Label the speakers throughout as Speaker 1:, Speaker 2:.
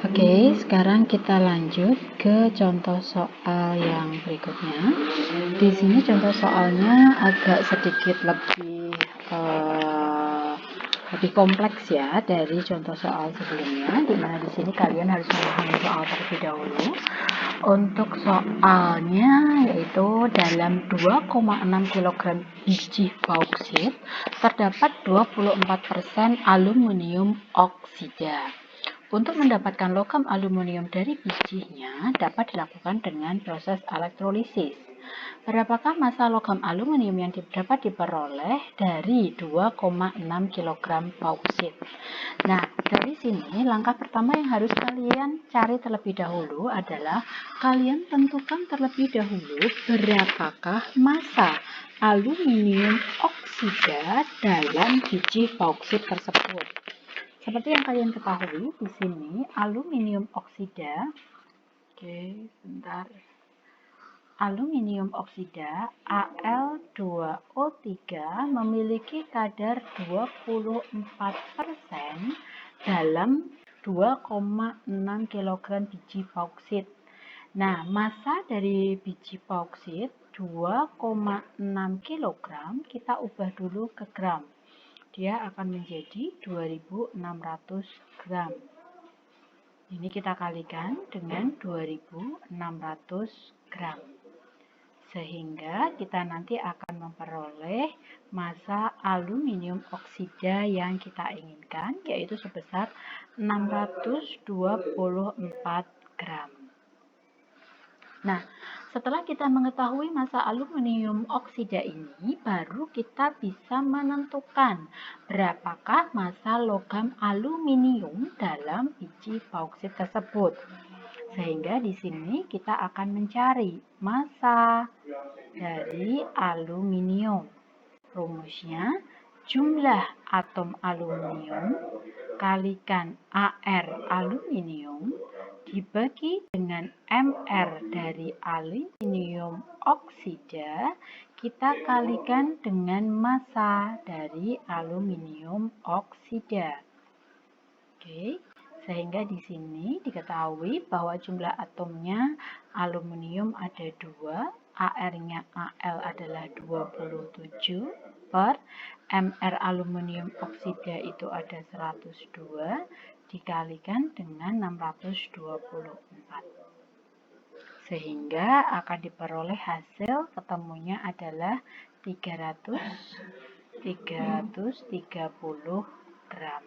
Speaker 1: Oke, sekarang kita lanjut ke contoh soal yang berikutnya. Di sini contoh soalnya agak sedikit lebih kompleks ya dari contoh soal sebelumnya, di mana di sini kalian harus memahami soal terlebih dahulu. Untuk soalnya yaitu dalam 2,6 kg biji bauksit terdapat 24% aluminium oksida. Untuk mendapatkan logam aluminium dari bijinya dapat dilakukan dengan proses elektrolisis. Berapakah massa logam aluminium yang dapat diperoleh dari 2,6 kg bauksit? Nah, dari sini langkah pertama yang harus kalian cari terlebih dahulu adalah kalian tentukan terlebih dahulu berapakah massa aluminium oksida dalam biji bauksit tersebut. Seperti yang kalian ketahui, di sini aluminium oksida, aluminium oksida Al2O3 memiliki kadar 24% dalam 2,6 kg biji bauksit. Nah, massa dari biji bauksit 2,6 kg kita ubah dulu ke gram. Dia akan menjadi 2600 gram. Ini kita kalikan dengan 2600 gram. Sehingga kita nanti akan memperoleh massa aluminium oksida yang kita inginkan, yaitu sebesar 624 gram. Nah, setelah kita mengetahui massa aluminium oksida ini, baru kita bisa menentukan berapakah massa logam aluminium dalam biji bauksit tersebut. Sehingga di sini kita akan mencari massa dari aluminium. Rumusnya, jumlah atom aluminium kalikan AR aluminium dibagi dengan MR dari aluminium oksida, kita kalikan dengan massa dari aluminium oksida. Oke, sehingga di sini diketahui bahwa jumlah atomnya aluminium ada 2, AR-nya Al adalah 27 per MR aluminium oksida itu ada 102 dikalikan dengan 624. Sehingga akan diperoleh hasil ketemunya adalah 330 gram.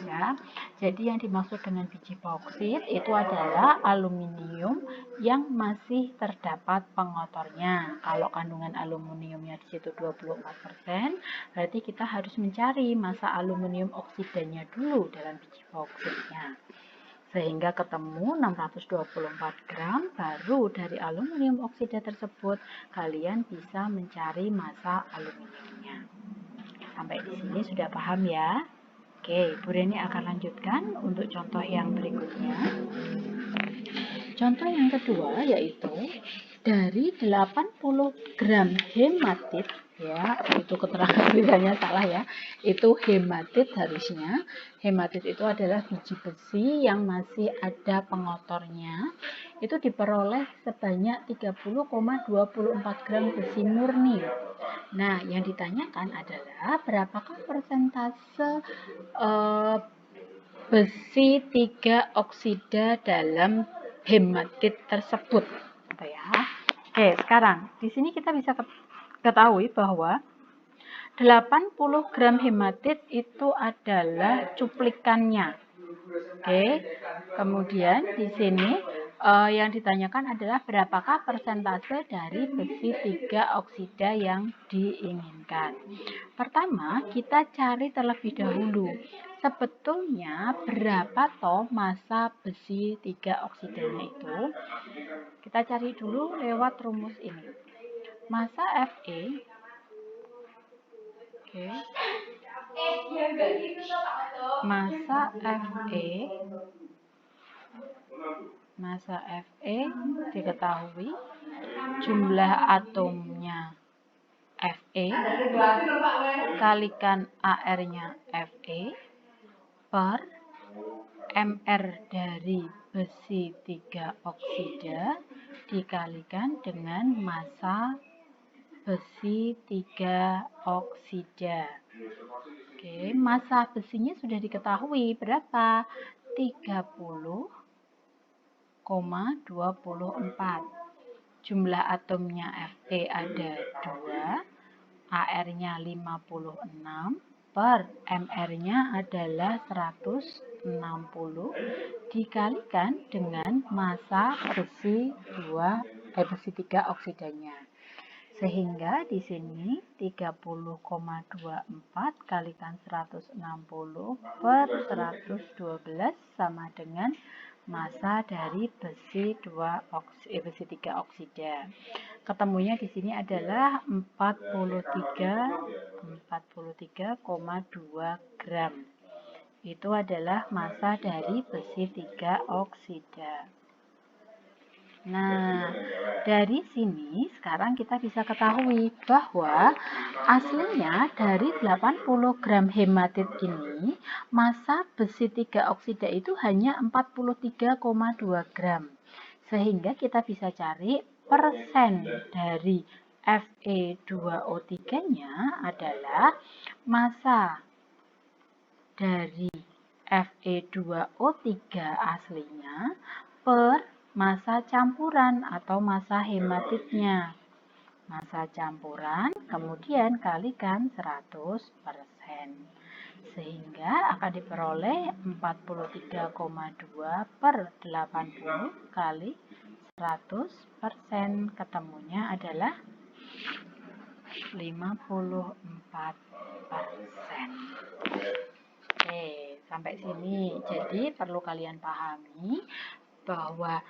Speaker 1: Ya, jadi yang dimaksud dengan biji bauksit itu adalah aluminium yang masih terdapat pengotornya. Kalau kandungan aluminiumnya di situ 24%, berarti kita harus mencari massa aluminium oksidanya dulu dalam biji bauksitnya. Sehingga ketemu 624 gram, baru dari aluminium oksida tersebut kalian bisa mencari massa aluminiumnya. Sampai di sini sudah paham ya? Oke, Bu Reni akan lanjutkan untuk contoh yang berikutnya. Contoh yang kedua yaitu dari 80 gram hematit, ya, itu keterangan tulisannya salah ya, itu hematit harusnya. Hematit itu adalah biji besi yang masih ada pengotornya. Itu diperoleh sebanyak 30,24 gram besi murni. Nah, yang ditanyakan adalah berapakah persentase besi 3 oksida dalam hematit tersebut. Ya. Oke, sekarang di sini kita bisa ketahui bahwa 80 gram hematit itu adalah cuplikannya. Oke, kemudian di sini yang ditanyakan adalah berapakah persentase dari besi 3 oksida yang diinginkan. Pertama, kita cari terlebih dahulu sebetulnya berapa toh massa besi 3 oksidanya itu. Kita cari dulu lewat rumus ini. Massa Fe, oke, massa Fe diketahui, jumlah atomnya Fe kalikan AR-nya Fe per Mr dari besi 3 oksida dikalikan dengan massa besi 3 oksida. Oke, massa besinya sudah diketahui berapa? 30,24. Jumlah atomnya Fe ada 2, AR-nya 56, per MR-nya adalah 160 dikalikan dengan massa besi 3 oksidanya. Sehingga di sini 30,24 kalikan 160 per 112 sama dengan massa dari besi 3 oksida. Ketemunya di sini adalah 43,2 gram. Itu adalah massa dari besi 3 oksida. Nah, dari sini sekarang kita bisa ketahui bahwa aslinya dari 80 gram hematit ini, massa besi 3 oksida itu hanya 43,2 gram. Sehingga kita bisa cari persen dari Fe2O3-nya adalah massa dari Fe2O3 aslinya per massa campuran atau massa hematitnya. Massa campuran kemudian kalikan 100%. Sehingga akan diperoleh 43,2 per 80 kali 100%. Ketemunya adalah 54%. Oke, sampai sini. Jadi perlu kalian pahami bahwa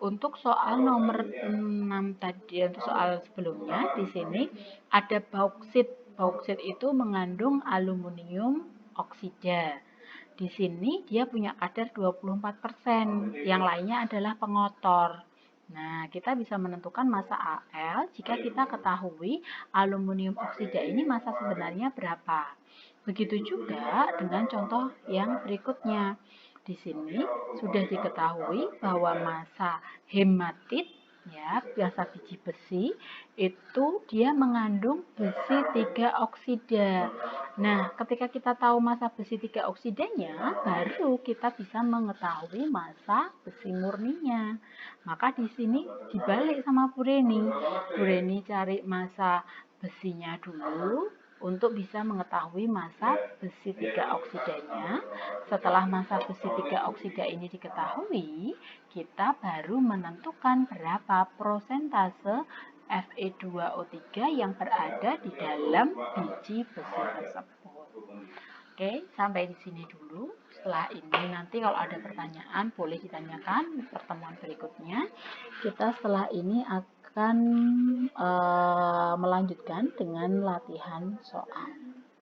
Speaker 1: untuk soal nomor 6 tadi, untuk soal sebelumnya di sini ada bauksit. Bauksit itu mengandung aluminium oksida. Di sini dia punya kadar 24%, yang lainnya adalah pengotor. Nah, kita bisa menentukan massa Al jika kita ketahui aluminium oksida ini massa sebenarnya berapa. Begitu juga dengan contoh yang berikutnya. Di sini sudah diketahui bahwa massa hematit, ya, massa biji besi, itu dia mengandung besi 3 oksida. Nah, ketika kita tahu massa besi 3 oksidanya, baru kita bisa mengetahui massa besi murninya. Maka di sini dibalik sama Bu Reni. Bu Reni cari massa besinya dulu untuk bisa mengetahui massa besi 3 oksidanya. Setelah massa besi 3 oksida ini diketahui, kita baru menentukan berapa prosentase Fe2O3 yang berada di dalam biji besi tersebut. Oke, sampai di sini dulu. Setelah ini nanti kalau ada pertanyaan boleh ditanyakan pertemuan berikutnya. Kita setelah ini akan melanjutkan dengan latihan soal.